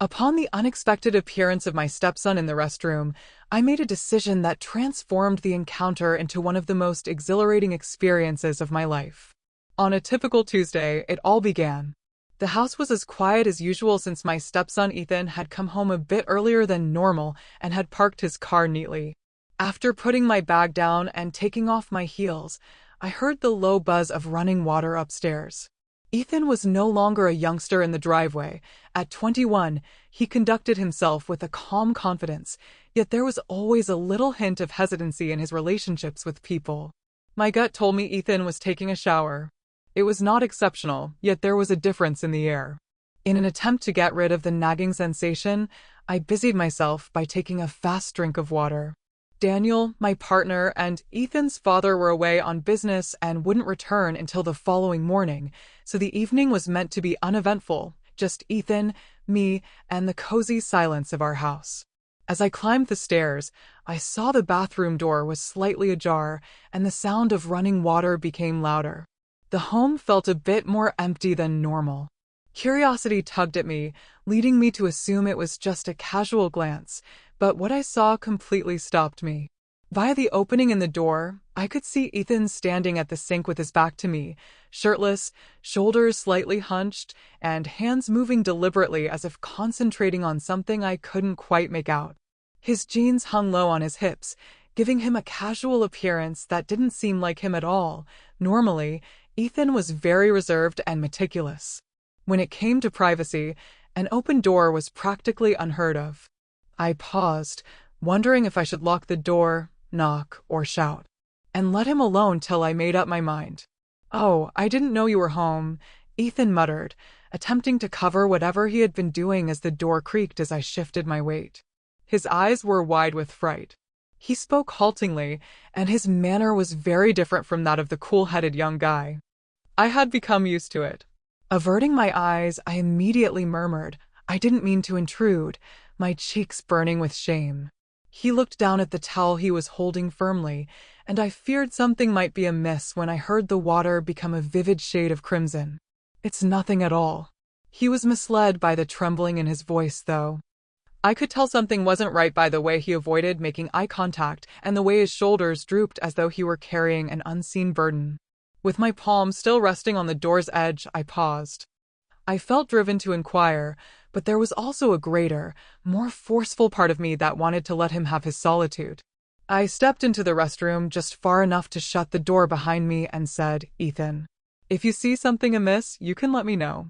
Upon the unexpected appearance of my stepson in the restroom, I made a decision that transformed the encounter into one of the most exhilarating experiences of my life. On a typical Tuesday, it all began. The house was as quiet as usual since my stepson Ethan had come home a bit earlier than normal and had parked his car neatly. After putting my bag down and taking off my heels, I heard the low buzz of running water upstairs. Ethan was no longer a youngster in the driveway. At 21, he conducted himself with a calm confidence, yet there was always a little hint of hesitancy in his relationships with people. My gut told me Ethan was taking a shower. It was not exceptional, yet there was a difference in the air. In an attempt to get rid of the nagging sensation, I busied myself by taking a fast drink of water. Daniel, my partner, and Ethan's father were away on business and wouldn't return until the following morning, so the evening was meant to be uneventful, just Ethan, me, and the cozy silence of our house. As I climbed the stairs, I saw the bathroom door was slightly ajar, and the sound of running water became louder. The home felt a bit more empty than normal. Curiosity tugged at me, leading me to assume it was just a casual glance, but what I saw completely stopped me. Via the opening in the door, I could see Ethan standing at the sink with his back to me, shirtless, shoulders slightly hunched, and hands moving deliberately as if concentrating on something I couldn't quite make out. His jeans hung low on his hips, giving him a casual appearance that didn't seem like him at all. Normally, Ethan was very reserved and meticulous. When it came to privacy, an open door was practically unheard of. I paused, wondering if I should lock the door, knock, or shout, and let him alone till I made up my mind. "Oh, I didn't know you were home," Ethan muttered, attempting to cover whatever he had been doing as the door creaked as I shifted my weight. His eyes were wide with fright. He spoke haltingly, and his manner was very different from that of the cool-headed young guy. I had become used to it. Averting my eyes, I immediately murmured, "I didn't mean to intrude," my cheeks burning with shame. He looked down at the towel he was holding firmly, and I feared something might be amiss when I heard the water become a vivid shade of crimson. "It's nothing at all." He was misled by the trembling in his voice, though. I could tell something wasn't right by the way he avoided making eye contact and the way his shoulders drooped as though he were carrying an unseen burden. With my palm still resting on the door's edge, I paused. I felt driven to inquire, but there was also a greater, more forceful part of me that wanted to let him have his solitude. I stepped into the restroom just far enough to shut the door behind me and said, "Ethan, if you see something amiss, you can let me know.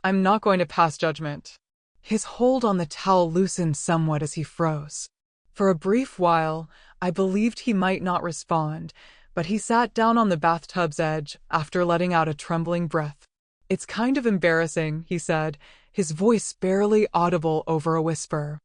I'm not going to pass judgment." His hold on the towel loosened somewhat as he froze. For a brief while, I believed he might not respond, but he sat down on the bathtub's edge after letting out a trembling breath. "It's kind of embarrassing," he said, his voice barely audible over a whisper.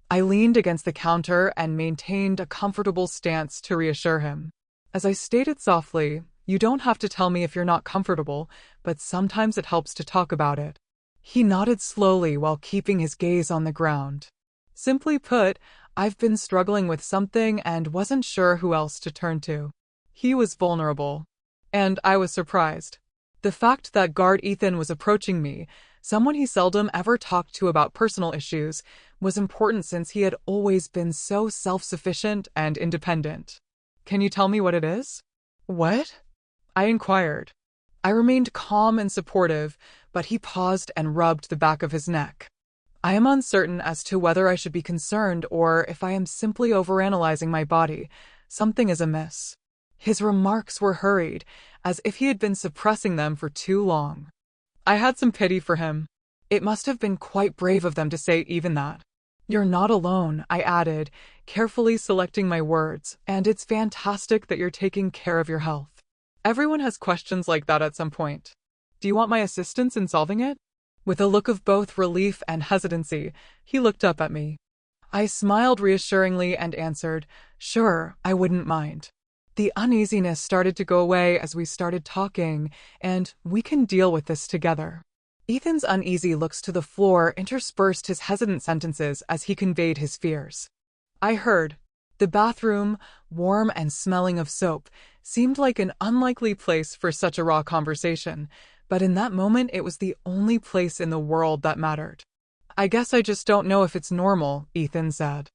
I leaned against the counter and maintained a comfortable stance to reassure him. As I stated softly, "You don't have to tell me if you're not comfortable, but sometimes it helps to talk about it." He nodded slowly while keeping his gaze on the ground. "Simply put, I've been struggling with something and wasn't sure who else to turn to." He was vulnerable, and I was surprised. The fact that guard Ethan was approaching me, someone he seldom ever talked to about personal issues, was important since he had always been so self-sufficient and independent. "Can you tell me what it is?" "What?" I inquired. I remained calm and supportive, but he paused and rubbed the back of his neck. "I am uncertain as to whether I should be concerned or if I am simply overanalyzing my body. Something is amiss." His remarks were hurried, as if he had been suppressing them for too long. I had some pity for him. It must have been quite brave of them to say even that. "You're not alone," I added, carefully selecting my words, "and it's fantastic that you're taking care of your health. Everyone has questions like that at some point. Do you want my assistance in solving it?" With a look of both relief and hesitancy, he looked up at me. I smiled reassuringly and answered, "Sure, I wouldn't mind." The uneasiness started to go away as we started talking, and "we can deal with this together." Ethan's uneasy looks to the floor interspersed his hesitant sentences as he conveyed his fears. I heard. The bathroom, warm and smelling of soap, seemed like an unlikely place for such a raw conversation, but in that moment it was the only place in the world that mattered. I guess I just don't know if it's normal, Ethan said.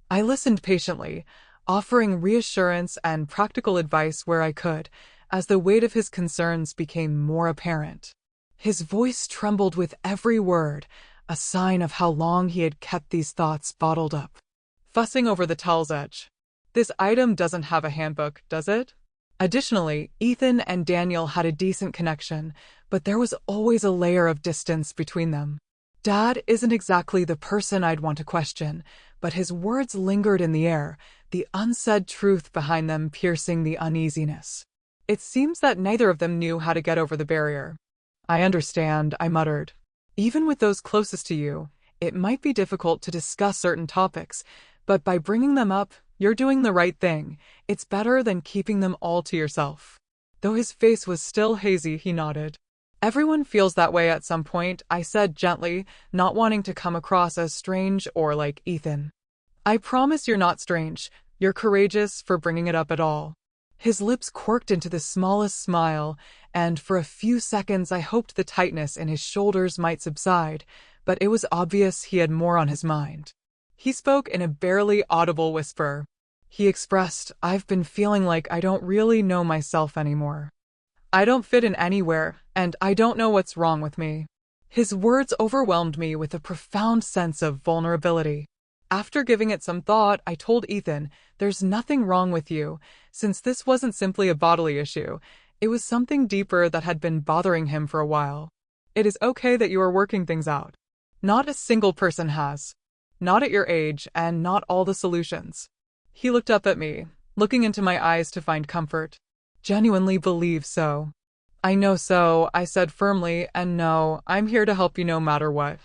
I listened patiently, offering reassurance and practical advice where I could, as the weight of his concerns became more apparent. His voice trembled with every word, a sign of how long he had kept these thoughts bottled up. Fussing over the towel's edge. This item doesn't have a handbook, does it? Additionally, Ethan and Daniel had a decent connection, but there was always a layer of distance between them. Dad isn't exactly the person I'd want to question, but his words lingered in the air, the unsaid truth behind them piercing the uneasiness. It seems that neither of them knew how to get over the barrier. I understand, I muttered. Even with those closest to you, it might be difficult to discuss certain topics, but by bringing them up, you're doing the right thing. It's better than keeping them all to yourself. Though his face was still hazy, he nodded. Everyone feels that way at some point, I said gently, not wanting to come across as strange or like Ethan. I promise you're not strange. You're courageous for bringing it up at all. His lips quirked into the smallest smile, and for a few seconds I hoped the tightness in his shoulders might subside, but it was obvious he had more on his mind. He spoke in a barely audible whisper. He expressed, I've been feeling like I don't really know myself anymore. I don't fit in anywhere, and I don't know what's wrong with me. His words overwhelmed me with a profound sense of vulnerability. After giving it some thought, I told Ethan, there's nothing wrong with you, since this wasn't simply a bodily issue. It was something deeper that had been bothering him for a while. It is okay that you are working things out. Not a single person has. Not at your age, and not all the solutions. He looked up at me, looking into my eyes to find comfort. Genuinely believe so. I know so, I said firmly, and no, I'm here to help you no matter what.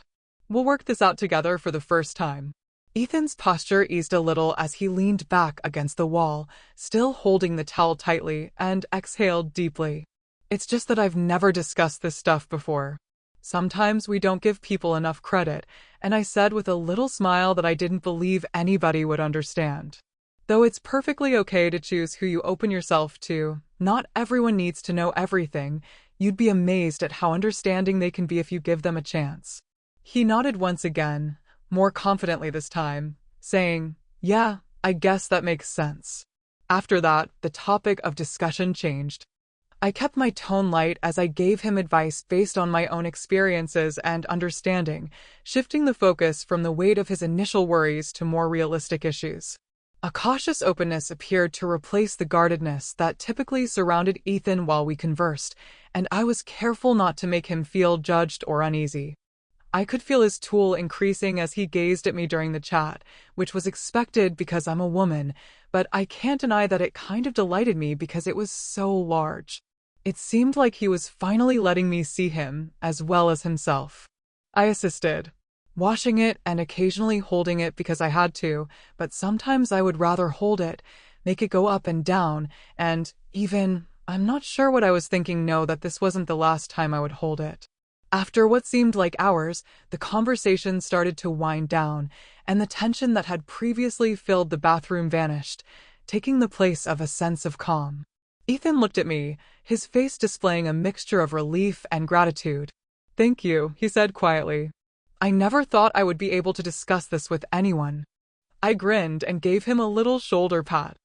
We'll work this out together for the first time. Ethan's posture eased a little as he leaned back against the wall, still holding the towel tightly, and exhaled deeply. It's just that I've never discussed this stuff before. Sometimes we don't give people enough credit, and I said with a little smile that I didn't believe anybody would understand. Though it's perfectly okay to choose who you open yourself to, not everyone needs to know everything. You'd be amazed at how understanding they can be if you give them a chance. He nodded once again, more confidently this time, saying, yeah, I guess that makes sense. After that, the topic of discussion changed. I kept my tone light as I gave him advice based on my own experiences and understanding, shifting the focus from the weight of his initial worries to more realistic issues. A cautious openness appeared to replace the guardedness that typically surrounded Ethan while we conversed, and I was careful not to make him feel judged or uneasy. I could feel his tool increasing as he gazed at me during the chat, which was expected because I'm a woman, but I can't deny that it kind of delighted me because it was so large. It seemed like he was finally letting me see him, as well as himself. I assisted, washing it and occasionally holding it because I had to, but sometimes I would rather hold it, make it go up and down, and even, I'm not sure what I was thinking, know that this wasn't the last time I would hold it. After what seemed like hours, the conversation started to wind down, and the tension that had previously filled the bathroom vanished, taking the place of a sense of calm. Ethan looked at me, his face displaying a mixture of relief and gratitude. Thank you, he said quietly. I never thought I would be able to discuss this with anyone. I grinned and gave him a little shoulder pat.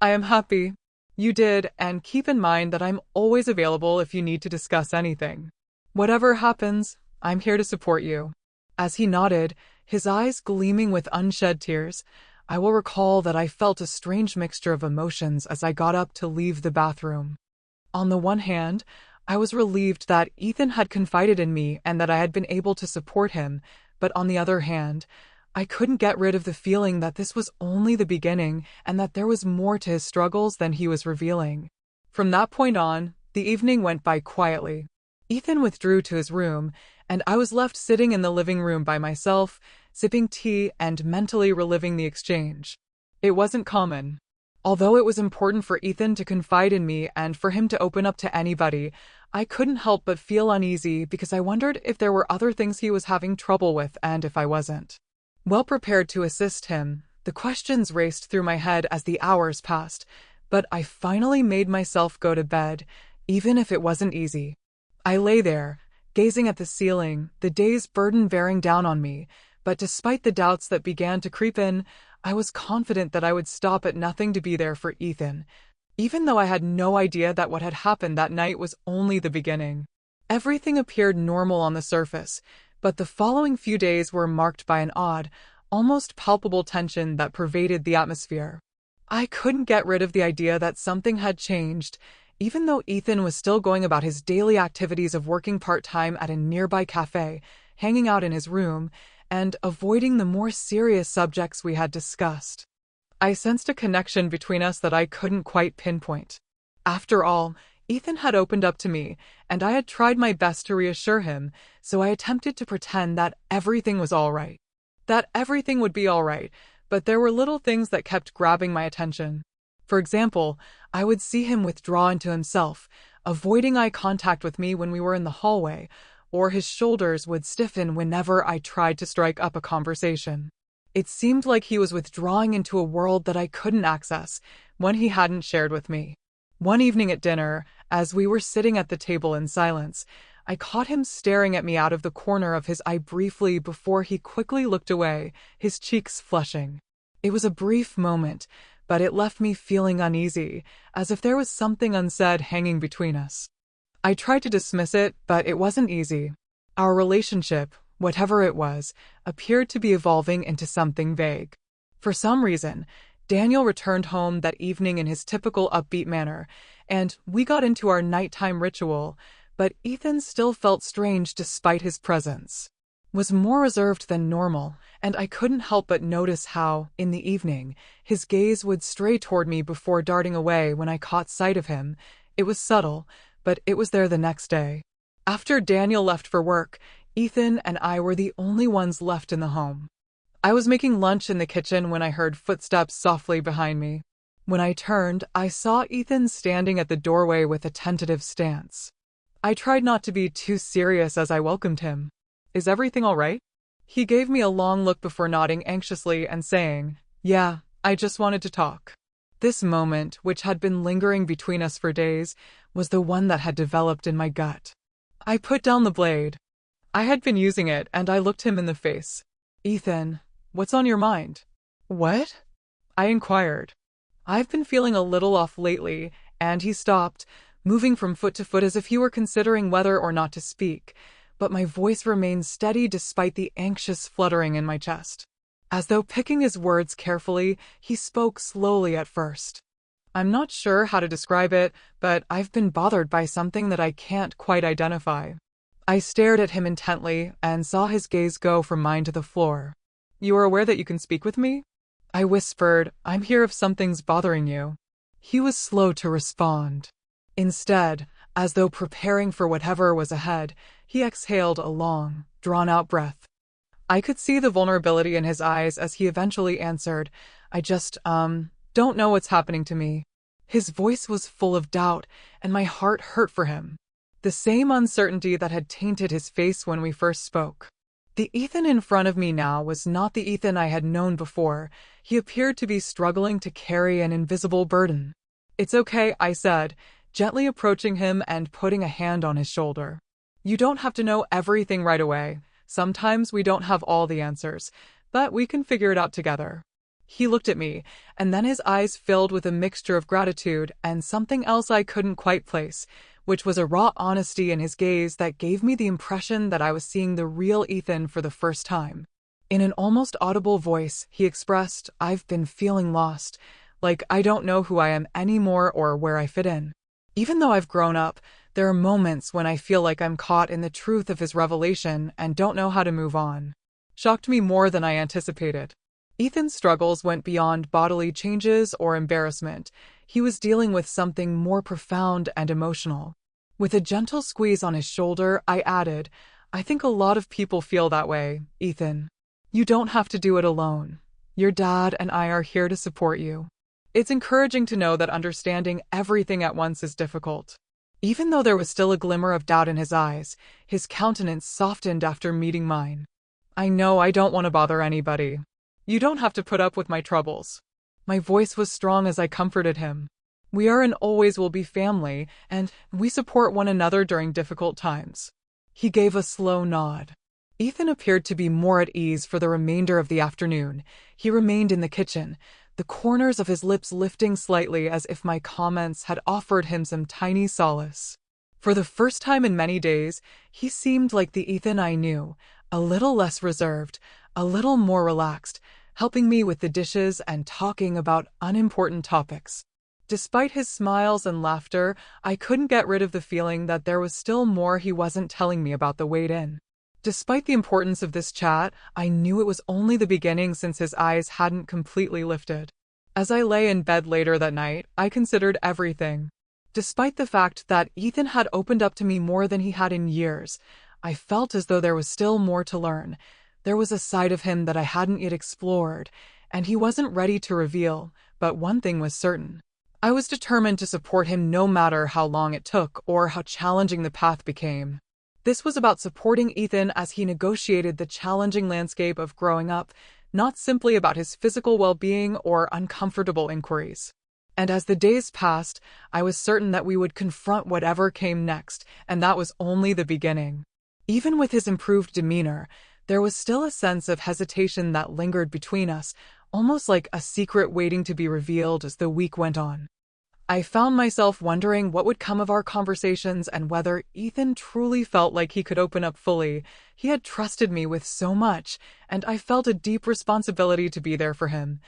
I am happy you did, and keep in mind that I'm always available if you need to discuss anything. Whatever happens, I'm here to support you. As he nodded, his eyes gleaming with unshed tears, I will recall that I felt a strange mixture of emotions as I got up to leave the bathroom. On the one hand, I was relieved that Ethan had confided in me and that I had been able to support him, but on the other hand, I couldn't get rid of the feeling that this was only the beginning and that there was more to his struggles than he was revealing. From that point on, the evening went by quietly. Ethan withdrew to his room, and I was left sitting in the living room by myself, sipping tea and mentally reliving the exchange. It wasn't common. Although it was important for Ethan to confide in me and for him to open up to anybody, I couldn't help but feel uneasy because I wondered if there were other things he was having trouble with and if I wasn't. Well prepared to assist him, the questions raced through my head as the hours passed, but I finally made myself go to bed, even if it wasn't easy. I lay there, Gazing at the ceiling, the day's burden bearing down on me, but despite the doubts that began to creep in, I was confident that I would stop at nothing to be there for Ethan, even though I had no idea that what had happened that night was only the beginning. Everything appeared normal on the surface, but the following few days were marked by an odd, almost palpable tension that pervaded the atmosphere. I couldn't get rid of the idea that something had changed, even though Ethan was still going about his daily activities of working part-time at a nearby cafe, hanging out in his room, and avoiding the more serious subjects we had discussed. I sensed a connection between us that I couldn't quite pinpoint. After all, Ethan had opened up to me, and I had tried my best to reassure him, so I attempted to pretend that everything was all right. That everything would be all right, but there were little things that kept grabbing my attention. For example, I would see him withdraw into himself, avoiding eye contact with me when we were in the hallway, or his shoulders would stiffen whenever I tried to strike up a conversation. It seemed like he was withdrawing into a world that I couldn't access, one he hadn't shared with me. One evening at dinner, as we were sitting at the table in silence, I caught him staring at me out of the corner of his eye briefly before he quickly looked away, his cheeks flushing. It was a brief moment, but it left me feeling uneasy, as if there was something unsaid hanging between us. I tried to dismiss it, but it wasn't easy. Our relationship, whatever it was, appeared to be evolving into something vague. For some reason, Daniel returned home that evening in his typical upbeat manner, and we got into our nighttime ritual, but Ethan still felt strange despite his presence. Was more reserved than normal, and I couldn't help but notice how, in the evening, his gaze would stray toward me before darting away when I caught sight of him. It was subtle, but it was there the next day. After Daniel left for work, Ethan and I were the only ones left in the home. I was making lunch in the kitchen when I heard footsteps softly behind me. When I turned, I saw Ethan standing at the doorway with a tentative stance. I tried not to be too serious as I welcomed him. "Is everything all right?" He gave me a long look before nodding anxiously and saying, "Yeah, I just wanted to talk." This moment, which had been lingering between us for days, was the one that had developed in my gut. I put down the blade. I had been using it, and I looked him in the face. "Ethan, what's on your mind?" "What?" I inquired. "I've been feeling a little off lately," and he stopped, moving from foot to foot as if he were considering whether or not to speak, but my voice remained steady despite the anxious fluttering in my chest. As though picking his words carefully, he spoke slowly at first. "I'm not sure how to describe it, but I've been bothered by something that I can't quite identify." I stared at him intently and saw his gaze go from mine to the floor. "You are aware that you can speak with me?" I whispered, "I'm here if something's bothering you." He was slow to respond. Instead, as though preparing for whatever was ahead, he exhaled a long, drawn-out breath. I could see the vulnerability in his eyes as he eventually answered, "I just, don't know what's happening to me." His voice was full of doubt, and my heart hurt for him. The same uncertainty that had tainted his face when we first spoke. The Ethan in front of me now was not the Ethan I had known before. He appeared to be struggling to carry an invisible burden. "It's okay," I said, gently approaching him and putting a hand on his shoulder. "You don't have to know everything right away. Sometimes we don't have all the answers, but we can figure it out together." He looked at me, and then his eyes filled with a mixture of gratitude and something else I couldn't quite place, which was a raw honesty in his gaze that gave me the impression that I was seeing the real Ethan for the first time. In an almost audible voice, he expressed, "I've been feeling lost, like I don't know who I am anymore or where I fit in. Even though I've grown up, there are moments when I feel like I'm caught in the truth of his revelation and don't know how to move on." Shocked me more than I anticipated. Ethan's struggles went beyond bodily changes or embarrassment. He was dealing with something more profound and emotional. With a gentle squeeze on his shoulder, I added, "I think a lot of people feel that way, Ethan. You don't have to do it alone. Your dad and I are here to support you." It's encouraging to know that understanding everything at once is difficult. Even though there was still a glimmer of doubt in his eyes, his countenance softened after meeting mine. "I know I don't want to bother anybody. You don't have to put up with my troubles." My voice was strong as I comforted him. "We are and always will be family, and we support one another during difficult times." He gave a slow nod. Ethan appeared to be more at ease for the remainder of the afternoon. He remained in the kitchen, the corners of his lips lifting slightly as if my comments had offered him some tiny solace. For the first time in many days, he seemed like the Ethan I knew, a little less reserved, a little more relaxed, helping me with the dishes and talking about unimportant topics. Despite his smiles and laughter, I couldn't get rid of the feeling that there was still more he wasn't telling me about the wait-in. Despite the importance of this chat, I knew it was only the beginning since his eyes hadn't completely lifted. As I lay in bed later that night, I considered everything. Despite the fact that Ethan had opened up to me more than he had in years, I felt as though there was still more to learn. There was a side of him that I hadn't yet explored, and he wasn't ready to reveal, but one thing was certain. I was determined to support him no matter how long it took or how challenging the path became. This was about supporting Ethan as he negotiated the challenging landscape of growing up, not simply about his physical well-being or uncomfortable inquiries. And as the days passed, I was certain that we would confront whatever came next, and that was only the beginning. Even with his improved demeanor, there was still a sense of hesitation that lingered between us, almost like a secret waiting to be revealed as the week went on. I found myself wondering what would come of our conversations and whether Ethan truly felt like he could open up fully. He had trusted me with so much, and I felt a deep responsibility to be there for him,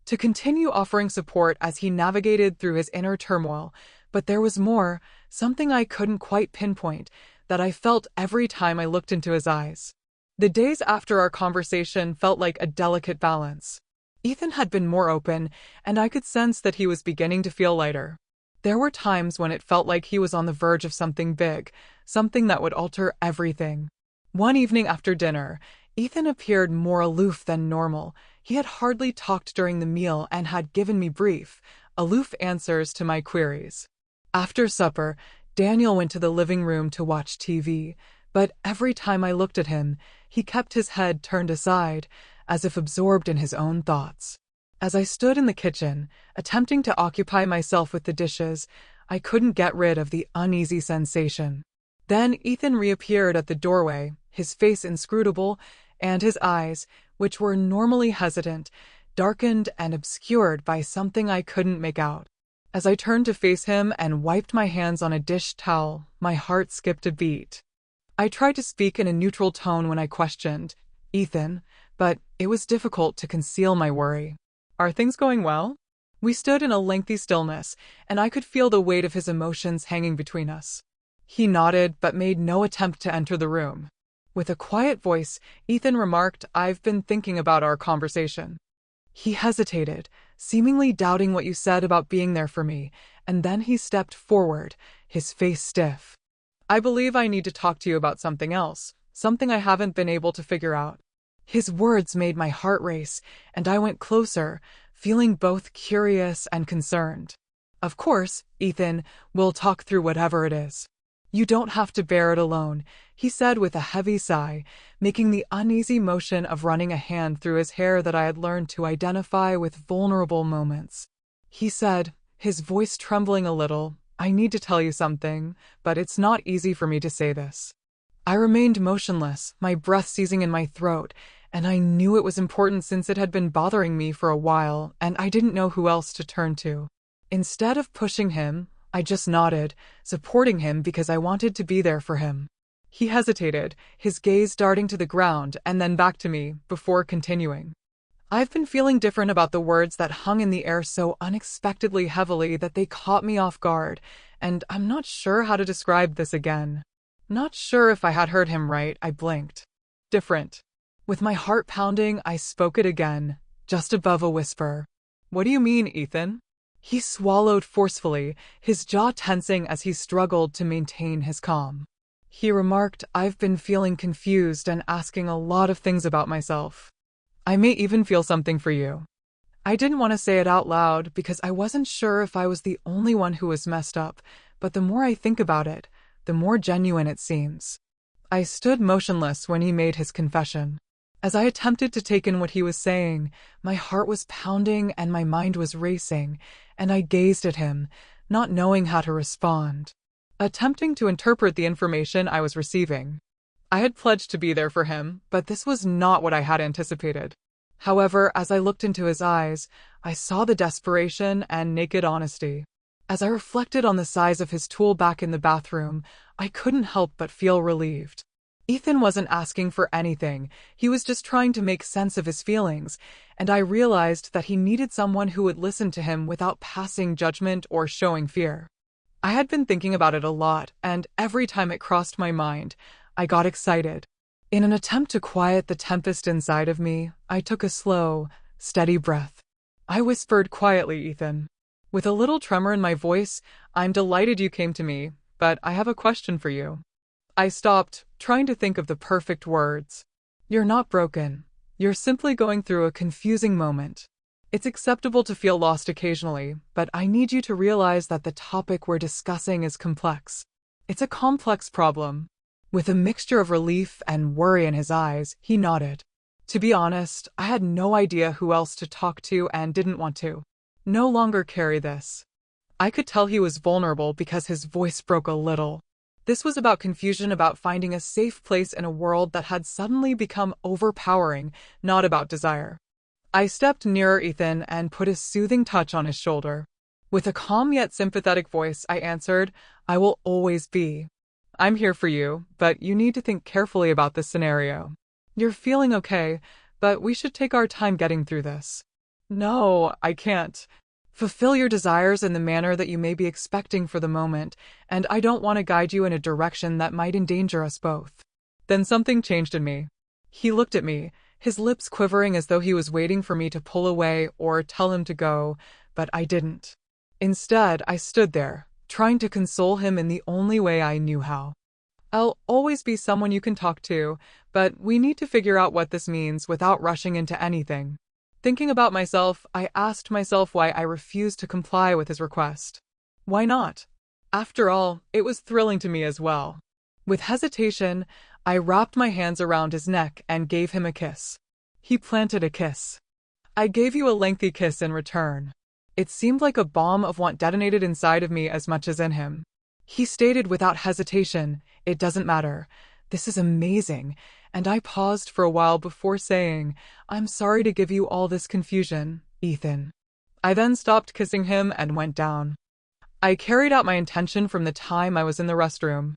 to continue offering support as he navigated through his inner turmoil. But there was more, something I couldn't quite pinpoint, that I felt every time I looked into his eyes. The days after our conversation felt like a delicate balance. Ethan had been more open, and I could sense that he was beginning to feel lighter. There were times when it felt like he was on the verge of something big, something that would alter everything. One evening after dinner, Ethan appeared more aloof than normal. He had hardly talked during the meal and had given me brief, aloof answers to my queries. After supper, Daniel went to the living room to watch TV, but every time I looked at him, he kept his head turned aside, as if absorbed in his own thoughts. As I stood in the kitchen, attempting to occupy myself with the dishes, I couldn't get rid of the uneasy sensation. Then Ethan reappeared at the doorway, his face inscrutable, and his eyes, which were normally hesitant, darkened and obscured by something I couldn't make out. As I turned to face him and wiped my hands on a dish towel, my heart skipped a beat. I tried to speak in a neutral tone when I questioned, "Ethan," but it was difficult to conceal my worry. "Are things going well?" We stood in a lengthy stillness, and I could feel the weight of his emotions hanging between us. He nodded but made no attempt to enter the room. With a quiet voice, Ethan remarked, "I've been thinking about our conversation." He hesitated, seemingly doubting what you said about being there for me, and then he stepped forward, his face stiff. "I believe I need to talk to you about something else, something I haven't been able to figure out." His words made my heart race, and I went closer, feeling both curious and concerned. "Of course, Ethan, we'll talk through whatever it is. You don't have to bear it alone," he said with a heavy sigh, making the uneasy motion of running a hand through his hair that I had learned to identify with vulnerable moments. He said, his voice trembling a little, "I need to tell you something, but it's not easy for me to say this." I remained motionless, my breath seizing in my throat, and I knew it was important since it had been bothering me for a while, and I didn't know who else to turn to. Instead of pushing him, I just nodded, supporting him because I wanted to be there for him. He hesitated, his gaze darting to the ground and then back to me, before continuing. "I've been feeling different about the words that hung in the air so unexpectedly heavily that they caught me off guard, and I'm not sure how to describe this again." Not sure if I had heard him right, I blinked. "Different." With my heart pounding, I spoke it again, just above a whisper. "What do you mean, Ethan?" He swallowed forcefully, his jaw tensing as he struggled to maintain his calm. He remarked, "I've been feeling confused and asking a lot of things about myself. I may even feel something for you." I didn't want to say it out loud because I wasn't sure if I was the only one who was messed up, but the more I think about it, the more genuine it seems. I stood motionless when he made his confession. As I attempted to take in what he was saying, my heart was pounding and my mind was racing, and I gazed at him, not knowing how to respond. Attempting to interpret the information I was receiving. I had pledged to be there for him, but this was not what I had anticipated. However, as I looked into his eyes, I saw the desperation and naked honesty. As I reflected on the size of his tool back in the bathroom, I couldn't help but feel relieved. Ethan wasn't asking for anything, he was just trying to make sense of his feelings, and I realized that he needed someone who would listen to him without passing judgment or showing fear. I had been thinking about it a lot, and every time it crossed my mind, I got excited. In an attempt to quiet the tempest inside of me, I took a slow, steady breath. I whispered quietly, Ethan. With a little tremor in my voice, I'm delighted you came to me, but I have a question for you. I stopped, trying to think of the perfect words. You're not broken. You're simply going through a confusing moment. It's acceptable to feel lost occasionally, but I need you to realize that the topic we're discussing is complex. It's a complex problem. With a mixture of relief and worry in his eyes, he nodded. To be honest, I had no idea who else to talk to and didn't want to. No longer carry this. I could tell he was vulnerable because his voice broke a little. This was about confusion about finding a safe place in a world that had suddenly become overpowering, not about desire. I stepped nearer Ethan and put a soothing touch on his shoulder. With a calm yet sympathetic voice, I answered, I will always be. I'm here for you, but you need to think carefully about this scenario. You're feeling okay, but we should take our time getting through this. No, I can't. Fulfill your desires in the manner that you may be expecting for the moment, and I don't want to guide you in a direction that might endanger us both. Then something changed in me. He looked at me, his lips quivering as though he was waiting for me to pull away or tell him to go, but I didn't. Instead, I stood there, trying to console him in the only way I knew how. I'll always be someone you can talk to, but we need to figure out what this means without rushing into anything. Thinking about myself, I asked myself why I refused to comply with his request. Why not? After all, it was thrilling to me as well. With hesitation, I wrapped my hands around his neck and gave him a kiss. He planted a kiss. I gave you a lengthy kiss in return. It seemed like a bomb of want detonated inside of me as much as in him. He stated without hesitation, it doesn't matter. This is amazing. And I paused for a while before saying, I'm sorry to give you all this confusion, Ethan. I then stopped kissing him and went down. I carried out my intention from the time I was in the restroom.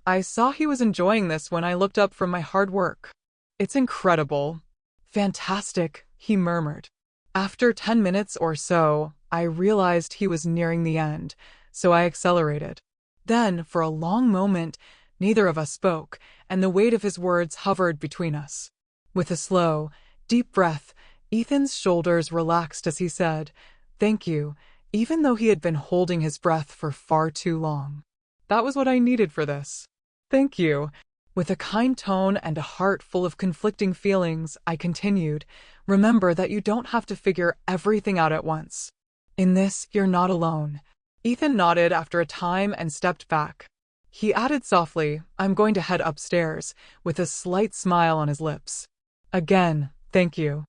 I saw he was enjoying this when I looked up from my hard work. It's incredible. Fantastic, he murmured. After 10 minutes or so, I realized he was nearing the end, so I accelerated. Then, for a long moment, neither of us spoke, and the weight of his words hovered between us. With a slow, deep breath, Ethan's shoulders relaxed as he said, Thank you, even though he had been holding his breath for far too long. That was what I needed for this. Thank you. With a kind tone and a heart full of conflicting feelings, I continued, Remember that you don't have to figure everything out at once. In this, you're not alone. Ethan nodded after a time and stepped back. He added softly, I'm going to head upstairs, with a slight smile on his lips. Again, thank you.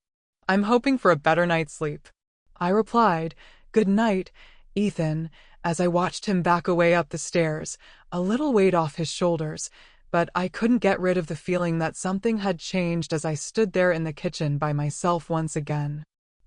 I'm hoping for a better night's sleep. I replied, Good night, Ethan, as I watched him back away up the stairs, a little weight off his shoulders, but I couldn't get rid of the feeling that something had changed as I stood there in the kitchen by myself once again.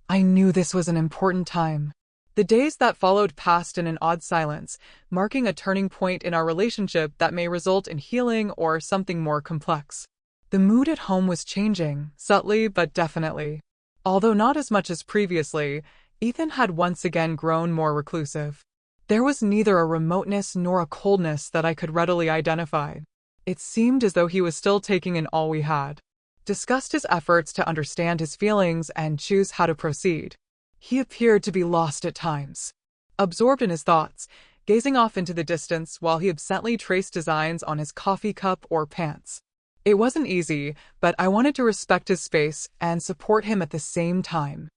I knew this was an important time. The days that followed passed in an odd silence, marking a turning point in our relationship that may result in healing or something more complex. The mood at home was changing, subtly but definitely. Although not as much as previously, Ethan had once again grown more reclusive. There was neither a remoteness nor a coldness that I could readily identify. It seemed as though he was still taking in all we had. Discussed his efforts to understand his feelings and choose how to proceed. He appeared to be lost at times, absorbed in his thoughts, gazing off into the distance while he absently traced designs on his coffee cup or pants. It wasn't easy, but I wanted to respect his space and support him at the same time.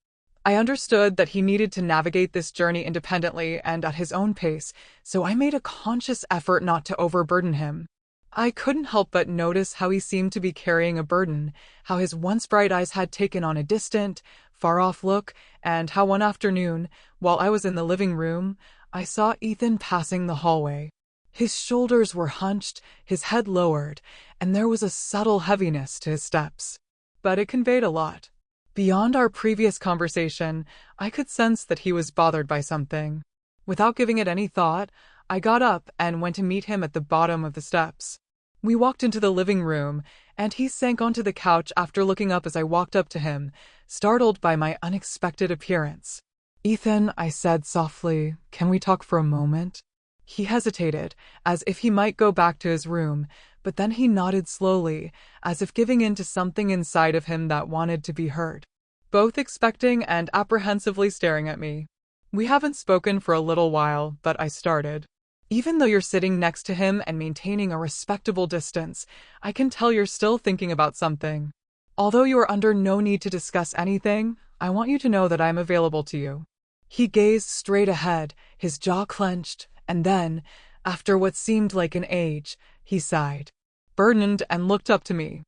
I understood that he needed to navigate this journey independently and at his own pace, so I made a conscious effort not to overburden him. I couldn't help but notice how he seemed to be carrying a burden, how his once bright eyes had taken on a distant, far-off look, and how one afternoon, while I was in the living room, I saw Ethan passing the hallway. His shoulders were hunched, his head lowered, and there was a subtle heaviness to his steps. But it conveyed a lot. Beyond our previous conversation, I could sense that he was bothered by something. Without giving it any thought, I got up and went to meet him at the bottom of the steps. We walked into the living room, and he sank onto the couch after looking up as I walked up to him, startled by my unexpected appearance. "Ethan," I said softly, "can we talk for a moment?" He hesitated, as if he might go back to his room, but then he nodded slowly, as if giving in to something inside of him that wanted to be heard. Both expecting and apprehensively staring at me. "We haven't spoken for a little while," but I started. "Even though you're sitting next to him and maintaining a respectable distance, I can tell you're still thinking about something. Although you are under no need to discuss anything, I want you to know that I am available to you." He gazed straight ahead, his jaw clenched, and then, after what seemed like an age, he sighed, burdened, and looked up to me.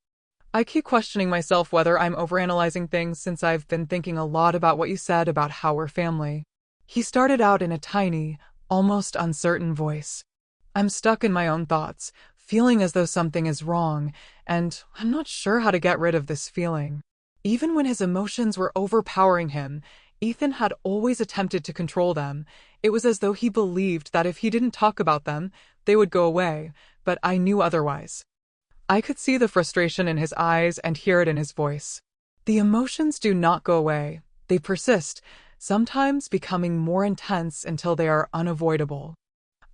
"I keep questioning myself whether I'm overanalyzing things since I've been thinking a lot about what you said about how we're family." He started out in a tiny, almost uncertain voice. "I'm stuck in my own thoughts, feeling as though something is wrong, and I'm not sure how to get rid of this feeling." Even when his emotions were overpowering him, Ethan had always attempted to control them. It was as though he believed that if he didn't talk about them, they would go away, but I knew otherwise. I could see the frustration in his eyes and hear it in his voice. The emotions do not go away. They persist, sometimes becoming more intense until they are unavoidable.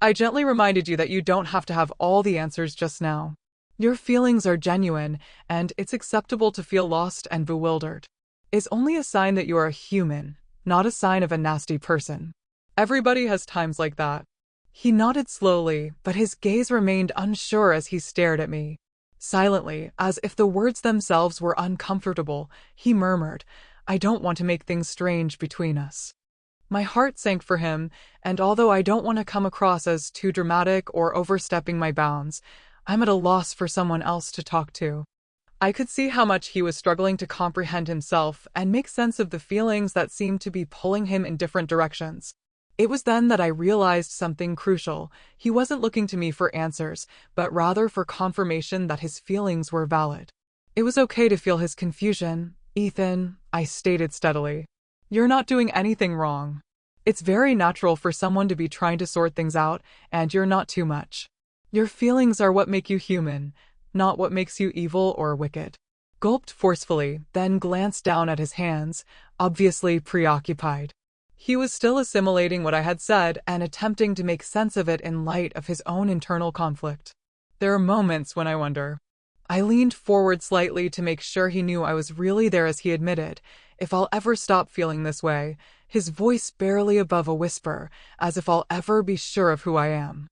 I gently reminded you that you don't have to have all the answers just now. Your feelings are genuine, and it's acceptable to feel lost and bewildered. It's only a sign that you are a human, not a sign of a nasty person. Everybody has times like that. He nodded slowly, but his gaze remained unsure as he stared at me. Silently, as if the words themselves were uncomfortable, he murmured, "I don't want to make things strange between us." My heart sank for him, and although I don't want to come across as too dramatic or overstepping my bounds, I'm at a loss for someone else to talk to. I could see how much he was struggling to comprehend himself and make sense of the feelings that seemed to be pulling him in different directions. It was then that I realized something crucial. He wasn't looking to me for answers, but rather for confirmation that his feelings were valid. "It was okay to feel his confusion, Ethan," I stated steadily. "You're not doing anything wrong. It's very natural for someone to be trying to sort things out, and you're not too much. Your feelings are what make you human, not what makes you evil or wicked." Gulped forcefully, then glanced down at his hands, obviously preoccupied. He was still assimilating what I had said and attempting to make sense of it in light of his own internal conflict. There are moments when I wonder. I leaned forward slightly to make sure he knew I was really there as he admitted, "If I'll ever stop feeling this way," his voice barely above a whisper, as if I'll ever be sure of who I am.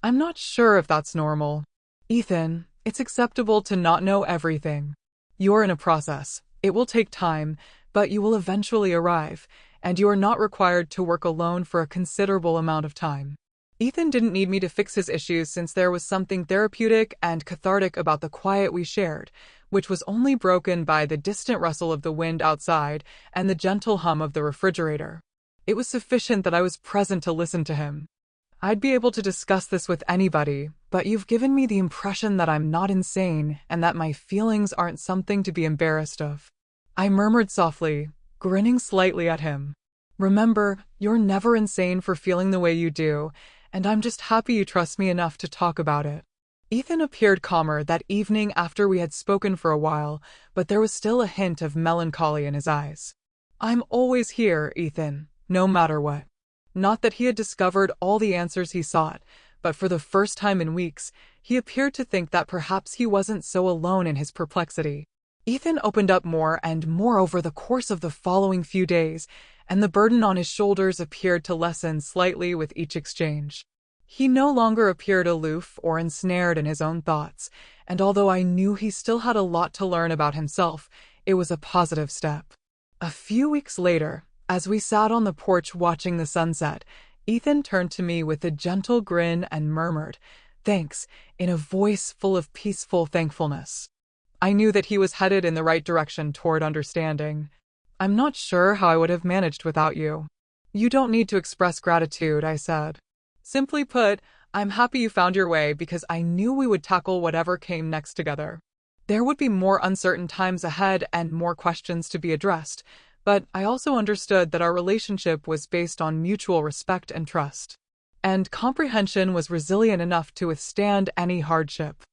"I'm not sure if that's normal. Ethan, it's acceptable to not know everything. You're in a process. It will take time, but you will eventually arrive, and you are not required to work alone for a considerable amount of time." Ethan didn't need me to fix his issues since there was something therapeutic and cathartic about the quiet we shared, which was only broken by the distant rustle of the wind outside and the gentle hum of the refrigerator. It was sufficient that I was present to listen to him. "I'd be able to discuss this with anybody, but you've given me the impression that I'm not insane and that my feelings aren't something to be embarrassed of." I murmured softly, grinning slightly at him. "Remember, you're never insane for feeling the way you do, and I'm just happy you trust me enough to talk about it." Ethan appeared calmer that evening after we had spoken for a while, but there was still a hint of melancholy in his eyes. "I'm always here, Ethan, no matter what." Not that he had discovered all the answers he sought, but for the first time in weeks, he appeared to think that perhaps he wasn't so alone in his perplexity. Ethan opened up more and more over the course of the following few days, and the burden on his shoulders appeared to lessen slightly with each exchange. He no longer appeared aloof or ensnared in his own thoughts, and although I knew he still had a lot to learn about himself, it was a positive step. A few weeks later, as we sat on the porch watching the sunset, Ethan turned to me with a gentle grin and murmured, "Thanks," in a voice full of peaceful thankfulness. I knew that he was headed in the right direction toward understanding. "I'm not sure how I would have managed without you." "You don't need to express gratitude," I said. "Simply put, I'm happy you found your way because I knew we would tackle whatever came next together. There would be more uncertain times ahead and more questions to be addressed, but I also understood that our relationship was based on mutual respect and trust. And comprehension was resilient enough to withstand any hardship.